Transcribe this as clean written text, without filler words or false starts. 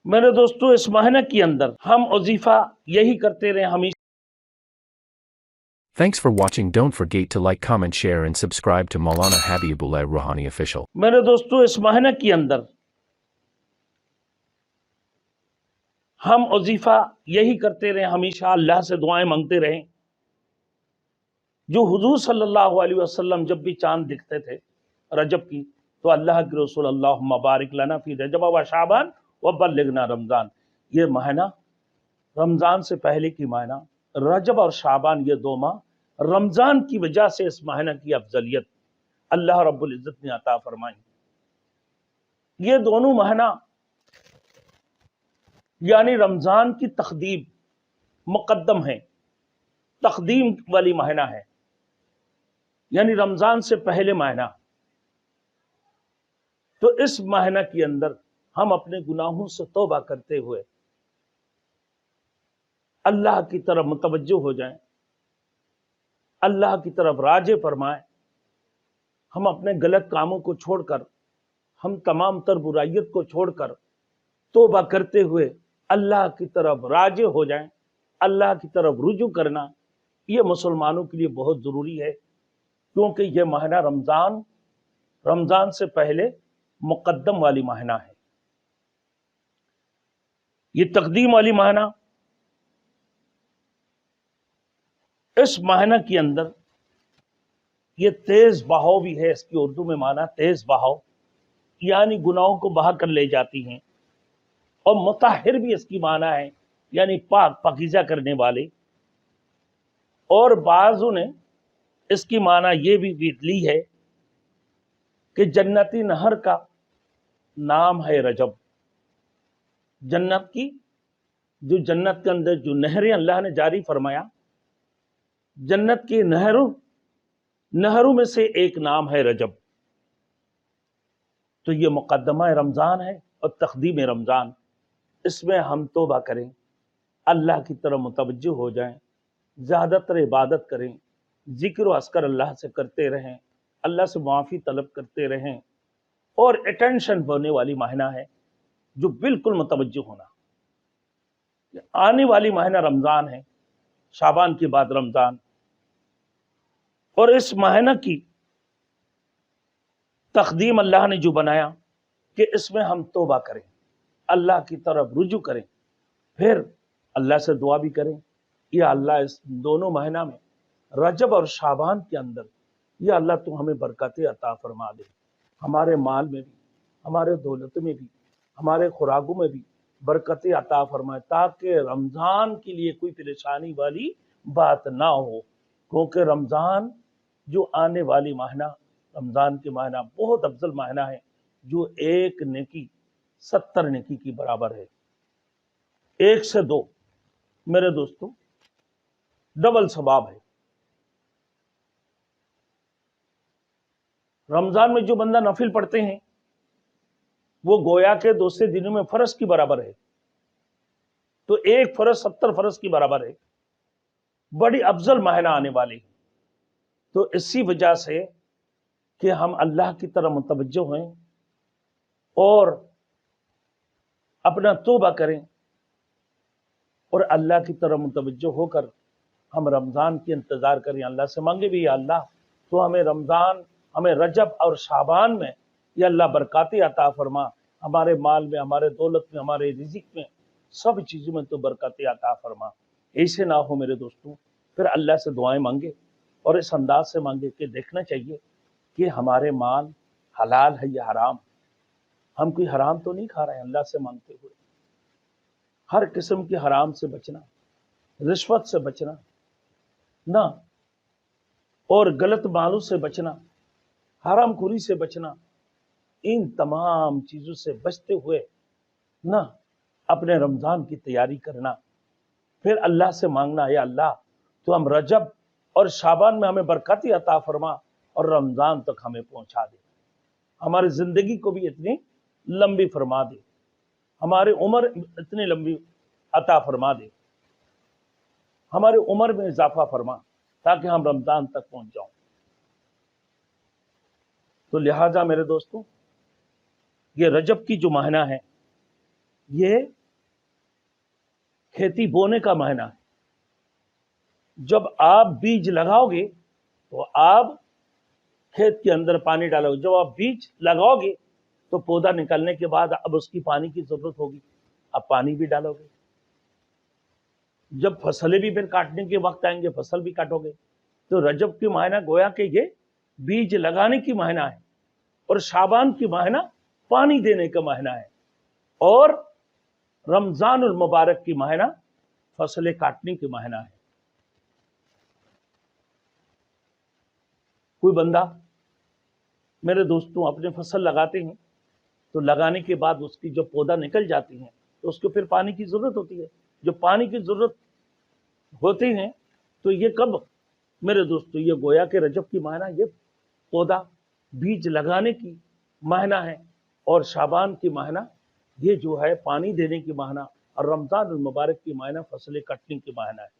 میرے دوستو اس مہینہ کے اندر ہم وظیفہ یہی کرتے رہے ہمیشہ. Thanks for watching. Don't forget to like, comment, share and subscribe to Maulana Habibullah Rouhani Official. میرے دوستو اس مہینہ کے اندر ہم وظیفہ یہی کرتے رہے ہمیشہ، اللہ سے دعائیں مانگتے رہیں. جو حضور صلی اللہ علیہ وسلم جب بھی چاند دکھتے تھے رجب کی تو اللہ کے رسول اللہم بارک لنا فی رجب و شعبان و بلغنا رمضان. یہ مہینہ رمضان سے پہلے کی مہینہ رجب اور شعبان، یہ دو ماہ رمضان کی وجہ سے اس مہینہ کی افضلیت اللہ رب العزت نے عطا فرمائی. یہ دونوں مہینہ یعنی رمضان کی تقدیم مقدم ہے، تقدیم والی مہینہ ہے، یعنی رمضان سے پہلے مہینہ. تو اس مہینہ کے اندر ہم اپنے گناہوں سے توبہ کرتے ہوئے اللہ کی طرف متوجہ ہو جائیں، اللہ کی طرف راجع فرمائیں. ہم اپنے غلط کاموں کو چھوڑ کر، ہم تمام تر برائیت کو چھوڑ کر توبہ کرتے ہوئے اللہ کی طرف راجع ہو جائیں. اللہ کی طرف رجوع کرنا یہ مسلمانوں کے لیے بہت ضروری ہے، کیونکہ یہ مہینہ رمضان سے پہلے مقدم والی مہینہ ہے، یہ تقدیم والی مہینہ. اس مہینہ کے اندر یہ تیز بہاؤ بھی ہے، اس کی اردو میں معنی تیز بہاؤ، یعنی گناہوں کو بہا کر لے جاتی ہیں. اور مطہر بھی اس کی معنی ہے، یعنی پاک پاکیزہ کرنے والے. اور بعضوں نے اس کی معنی یہ بھی لی ہے کہ جنتی نہر کا نام ہے رجب. جنت کی جو جنت کے اندر جو نہریں اللہ نے جاری فرمایا، جنت کی نہروں میں سے ایک نام ہے رجب. تو یہ مقدمہ رمضان ہے اور تقدیم رمضان. اس میں ہم توبہ کریں، اللہ کی طرف متوجہ ہو جائیں، زیادہ تر عبادت کریں، ذکر و اذکار اللہ سے کرتے رہیں، اللہ سے معافی طلب کرتے رہیں. اور اٹینشن ہونے والی مہینہ ہے جو بالکل متوجہ ہونا. آنے والی مہینہ رمضان ہے، شعبان کے بعد رمضان. اور اس مہینہ کی تقدیم اللہ نے جو بنایا کہ اس میں ہم توبہ کریں، اللہ کی طرف رجوع کریں، پھر اللہ سے دعا بھی کریں، یا اللہ اس دونوں مہینہ میں رجب اور شعبان کے اندر یا اللہ تو ہمیں برکتیں عطا فرما دے، ہمارے مال میں بھی، ہمارے دولت میں بھی، ہمارے خوراکوں میں بھی برکتیں عطا فرمائے، تاکہ رمضان کے لیے کوئی پریشانی والی بات نہ ہو. کیونکہ رمضان جو آنے والی مہینہ، رمضان کے مہینہ بہت افضل مہینہ ہے، جو ایک نیکی 70 نیکی کی برابر ہے. 1 سے 2 میرے دوستو ڈبل ثواب ہے. رمضان میں جو بندہ نفل پڑھتے ہیں وہ گویا کے دوسرے دنوں میں فرض کی برابر ہے. تو ایک فرض 70 فرض کی برابر ہے. بڑی افضل مہینہ آنے والی ہے. تو اسی وجہ سے کہ ہم اللہ کی طرف متوجہ ہوئیں اور اپنا توبہ کریں اور اللہ کی طرف متوجہ ہو کر ہم رمضان کی انتظار کریں. اللہ سے مانگے بھی، یا اللہ تو ہمیں رمضان، ہمیں رجب اور شعبان میں یا اللہ برکاتیں عطا فرما، ہمارے مال میں، ہمارے دولت میں، ہمارے رزق میں، سب چیزوں میں تو برکاتیں عطا فرما. ایسے نہ ہو میرے دوستوں. پھر اللہ سے دعائیں مانگے اور اس انداز سے مانگے کہ دیکھنا چاہیے کہ ہمارے مال حلال ہے یا حرام. ہم کوئی حرام تو نہیں کھا رہے ہیں. اللہ سے مانگتے ہوئے ہر قسم کی حرام سے بچنا، رشوت سے بچنا نہ، اور غلط مالوں سے بچنا، حرام خوری سے بچنا، ان تمام چیزوں سے بچتے ہوئے نہ اپنے رمضان کی تیاری کرنا. پھر اللہ سے مانگنا، یا اللہ تو ہم رجب اور شعبان میں ہمیں برکاتیں عطا فرما اور رمضان تک ہمیں پہنچا دے. ہماری زندگی کو بھی اتنی لمبی فرما دے، ہماری عمر اتنی لمبی عطا فرما دے، ہماری عمر میں اضافہ فرما، تاکہ ہم رمضان تک پہنچ جاؤں. تو لہٰذا میرے دوستوں یہ رجب کی جو مہینہ ہے یہ کھیتی بونے کا مہینہ ہے۔ جب آپ بیج لگاؤ گے تو آپ کھیت کے اندر پانی ڈالو گے، جب آپ بیج لگاؤ گے تو پودا نکلنے کے بعد اب اس کی پانی کی ضرورت ہوگی، اب پانی بھی ڈالو گے۔ جب فصلیں بھی پھر کاٹنے کے وقت آئیں گے، فصل بھی کاٹو گے۔ تو رجب کی مہینہ گویا کہ یہ بیج لگانے کی مہینہ ہے، اور شعبان کی مہینہ پانی دینے کا مہینہ ہے، اور رمضان المبارک کی مہینہ فصلیں کاٹنے کی مہینہ ہے۔ کوئی بندہ میرے دوستوں اپنے فصل لگاتے ہیں تو لگانے کے بعد اس کی جو پودا نکل جاتی ہیں تو اس کو پھر پانی کی ضرورت ہوتی ہے۔ جو پانی کی ضرورت ہوتی ہیں تو یہ کب میرے دوستوں، یہ گویا کہ رجب کی مہینہ یہ پودا بیج لگانے کی مہینہ ہے، اور شعبان کی مہینہ یہ جو ہے پانی دینے کی مہینہ، اور رمضان المبارک کی مہینہ فصلیں کٹنے کی مہینہ ہے۔